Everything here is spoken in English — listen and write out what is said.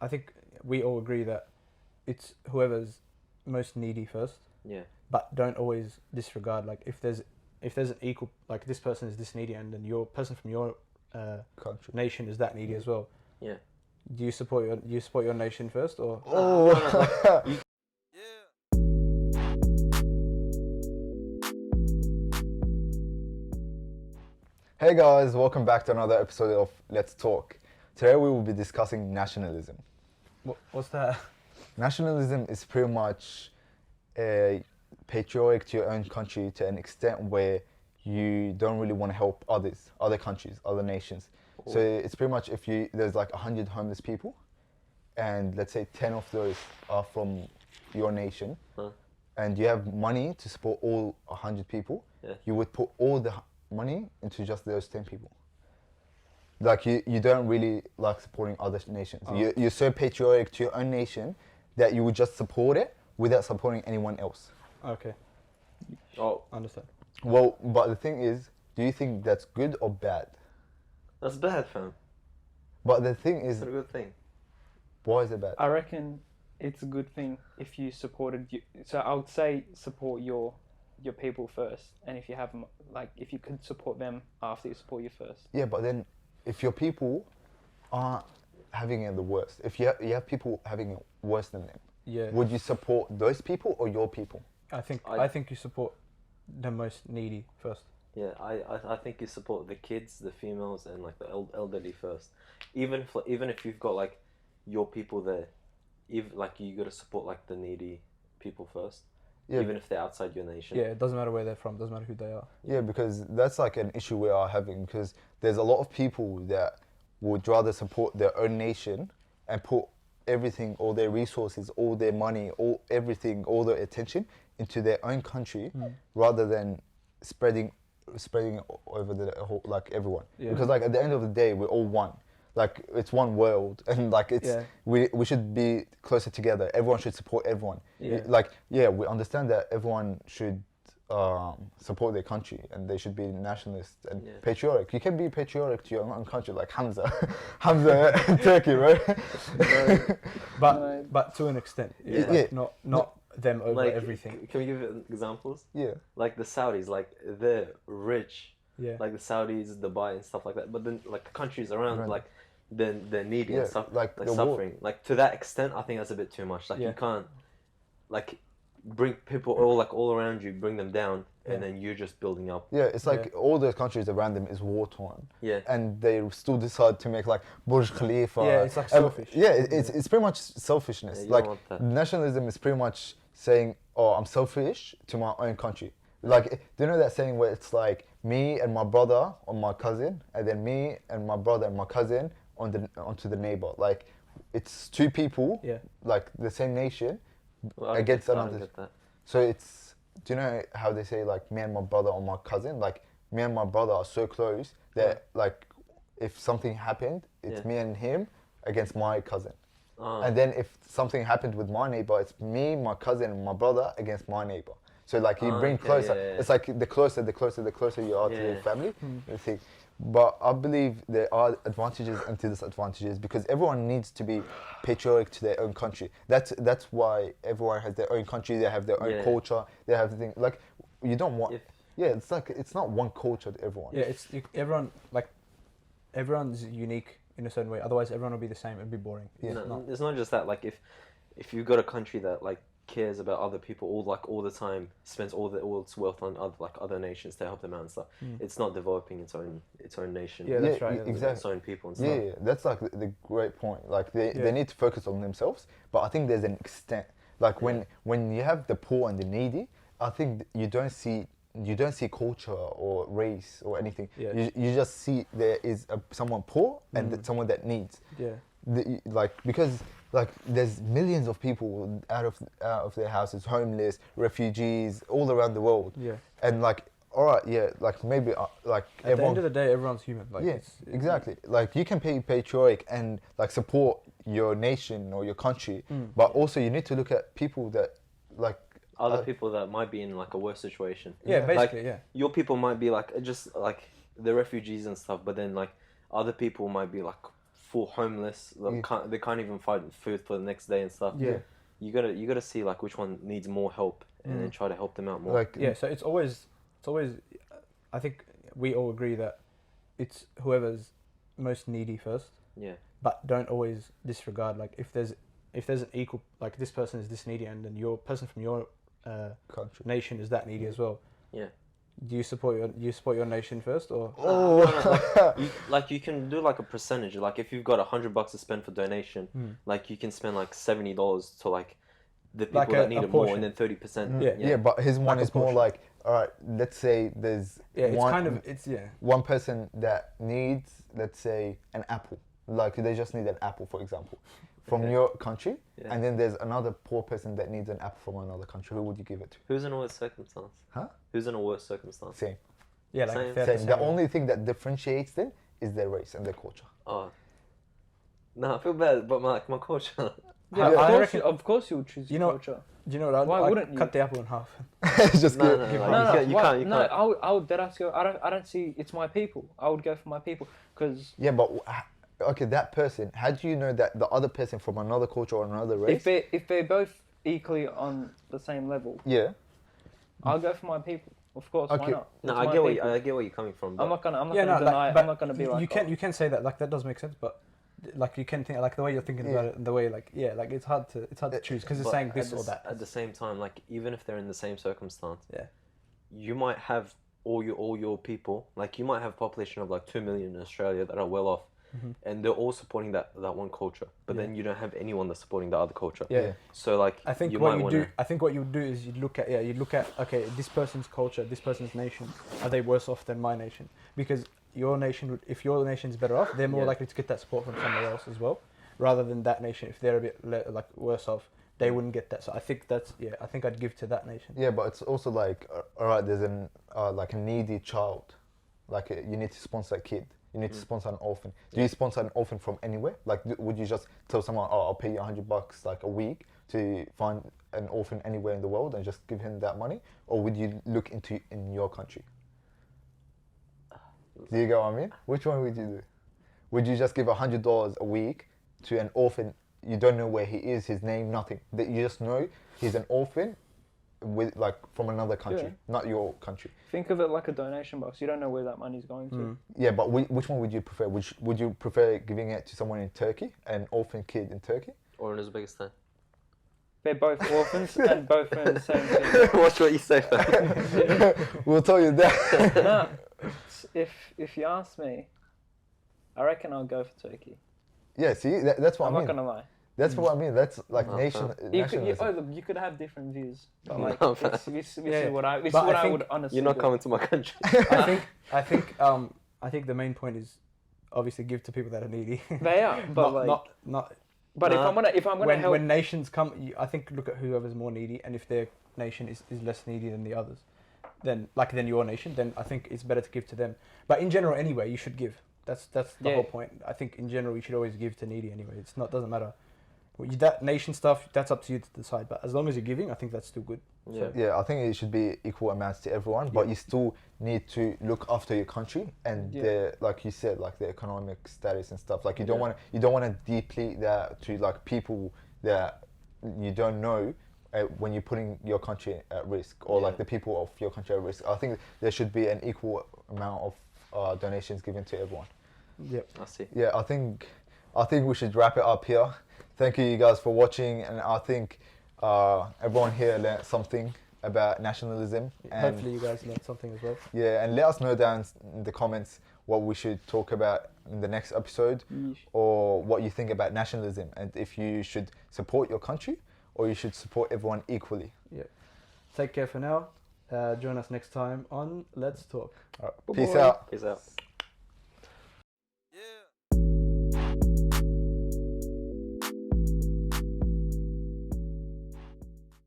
I think we all agree that it's whoever's most needy first. Yeah. But don't always disregard, like, if there's an equal, like, this person is this needy and then your person from your Country. nation is that needy as well. Yeah. Do you support your nation first, or? Hey guys, welcome back to another episode of Let's Talk. Today we will be discussing nationalism. What's that? Nationalism is pretty much patriotic to your own country to an extent where you don't really want to help other countries, other nations. Ooh. So it's pretty much if there's like 100 homeless people, and let's say 10 of those are from your nation, and you have money to support all 100 people, you would put all the money into just those 10 people. Like you don't really like supporting other nations. You're so patriotic to your own nation that you would just support it without supporting anyone else. Okay. Oh, Understand. Well, but the thing is, do you think that's good or bad? that's bad, fam. But the thing is, It's not a good thing. why is it bad? I reckon it's a good thing if you supported you. So I would say support your people first, and if you have if you could support them after you support you first. Yeah, but then if your people are having it the worst, if you have people having it worse than them, would you support those people or your people? I think you support the most needy first. Yeah, I think you support the kids, the females, and like the elderly first. Even if you've got like your people there, you got to support like the needy people first. Yeah. Even if they're outside your nation. Yeah, it doesn't matter where they're from, doesn't matter who they are. Yeah, because that's like an issue we are having, because there's a lot of people that would rather support their own nation and put everything, all their resources, all their money, all their attention into their own country rather than spreading it over the whole, like, everyone. Yeah. Because like at the end of the day, we're all one. Like, it's one world, and like we should be closer together. Everyone should support everyone. Yeah. We understand that everyone should support their country, and they should be nationalist and patriotic. You can be patriotic to your own country, like Hamza in Turkey, right? but to an extent, not them over like, everything. Can we give examples? Yeah. Like the Saudis, like they're rich. Yeah. Like the Saudis, Dubai, and stuff like that. But then like the countries around, like they're needy and stuff, like suffering. War. Like to that extent, I think that's a bit too much. Like you can't like bring people all around you, bring them down, and then you're just building up. Yeah, it's like all those countries around them is war torn. Yeah. And they still decide to make like Burj Khalifa. Yeah, it's like selfish. It's pretty much selfishness. Yeah, like nationalism is pretty much saying, "Oh, I'm selfish to my own country." Like, do you know that saying where it's like me and my brother or my cousin, and then me and my brother and my cousin onto the neighbor? Like, it's two people, like the same nation, against another. I get that. So it's, do you know how they say like me and my brother or my cousin? Like, me and my brother are so close that like if something happened, it's me and him against my cousin. And then if something happened with my neighbor, it's me, my cousin, and my brother against my neighbor. So like you bring closer. Yeah. It's like the closer you are to your family. You think. But I believe there are advantages and disadvantages, because everyone needs to be patriotic to their own country. That's why everyone has their own country. They have their own culture. They have the thing. Like, you don't want. It's like it's not one culture to everyone. Yeah, everyone's unique in a certain way. Otherwise, everyone will be the same and be boring. Yeah. It's not just that. Like if you've got a country that like cares about other people all the time, spends all its wealth on other nations to help them out and stuff. It's not developing its own nation. Yeah, that's right. Exactly. Its own people and stuff. Yeah, that's like the great point. Like they need to focus on themselves, but I think there's an extent. Like when you have the poor and the needy, I think you don't see culture or race or anything. Yeah. You just see there is someone poor and someone that needs. Yeah. Because there's millions of people out of their houses, homeless, refugees, all around the world. Yeah. And maybe at the end of the day, everyone's human. Exactly. Like, you can be patriotic and like support your nation or your country, but also you need to look at people that like other people that might be in like a worse situation. Yeah, basically, Your people might be like just like the refugees and stuff, but then like other people might be like full homeless. They can't even find food for the next day and stuff. Yeah. You gotta see like which one needs more help and then try to help them out more. Like So it's always. I think we all agree that it's whoever's most needy first. Yeah. But don't always disregard like if there's an equal, like this person is this needy and then your person from your country nation is that needy as well. Yeah. Do you support your nation first or? Like you can do like a percentage. Like if you've got $100 to spend for donation, like you can spend like $70 to like the people that need it more, and then 30%. Yeah, but his one is more like, all right, let's say there's one person that needs, let's say, an apple. Like they just need an apple, for example, from your country, and then there's another poor person that needs an apple from another country. Who would you give it to? Who's in a worse circumstance? Huh? Who's in a worse circumstance? Same. Yeah, like Same. The only thing that differentiates them is their race and their culture. Oh. No, I feel bad, but my culture. Yeah, of course you would choose your culture. Do you know what? Why wouldn't you? Cut the apple in half. Just no, you can't. No, I would dead ask you. I don't see. It's my people. I would go for my people because. Yeah, but okay, that person. How do you know that the other person from another culture or another race? If they're both equally on the same level. Yeah. I'll go for my people. Of course, okay. why not? No, I get where you're coming from. I'm not gonna deny. I'm not gonna be like. You can say that, like, that does make sense, but like you can think like the way you're thinking about it, and the way like it's hard to choose because it's saying this or that. At the same time, like even if they're in the same circumstance, yeah, you might have all your people. Like you might have a population of like 2 million in Australia that are well off, and they're all supporting that one culture. But then you don't have anyone that's supporting the other culture. Yeah. So like I think what you do is you look at okay, this person's culture, this person's nation, are they worse off than my nation? Because your nation, if your nation's better off, they're more likely to get that support from somewhere else as well, rather than that nation. If they're a bit like worse off, they wouldn't get that. So I think I think I'd give to that nation. Yeah, but it's also like, all right, there's like a needy child, like you need to sponsor a kid. You need to sponsor an orphan. Do you sponsor an orphan from anywhere? Like, would you just tell someone, "Oh, I'll pay you $100 like a week to find an orphan anywhere in the world and just give him that money?" Or would you look into in your country? Do you get what I mean? Which one would you do? Would you just give $100 a week to an orphan? You don't know where he is, his name, nothing. That you just know he's an orphan with like from another country, not your country. Think of it like a donation box. You don't know where that money's going to. Yeah, but which one would you prefer? Would you prefer giving it to someone in Turkey, an orphan kid in Turkey, or in Uzbekistan? They're both orphans and both earn the same thing. Watch what you say first. We'll tell you that. No, if you ask me, I reckon I'll go for Turkey. Yeah, see, that's what I mean. I'm not gonna lie. That's what I mean. That's like nationalism. You could have different views, but like this is what I would honestly. You're not coming to my country. I think the main point is obviously give to people that are needy. They are, but not. But if I'm gonna help, when nations come, I think look at whoever's more needy, and if their nation is less needy than the others, then your nation, then I think it's better to give to them. But in general, anyway, you should give. That's the whole point. I think in general, you should always give to needy anyway. Doesn't matter. That nation stuff, that's up to you to decide. But as long as you're giving, I think that's still good. Yeah. Yeah, I think it should be equal amounts to everyone, but you still need to look after your country and their, like you said, like the economic status and stuff. Like you don't want to deplete that to like people that you don't know when you're putting your country at risk, or like the people of your country at risk. I think there should be an equal amount of donations given to everyone. Yep, I see. Yeah, I think we should wrap it up here. Thank you guys for watching, and I think everyone here learned something about nationalism. And hopefully you guys learned something as well. Yeah, and let us know down in the comments what we should talk about in the next episode, or what you think about nationalism, and if you should support your country or you should support everyone equally. Yeah. Take care for now. Join us next time on Let's Talk. All right. Peace out. Peace out.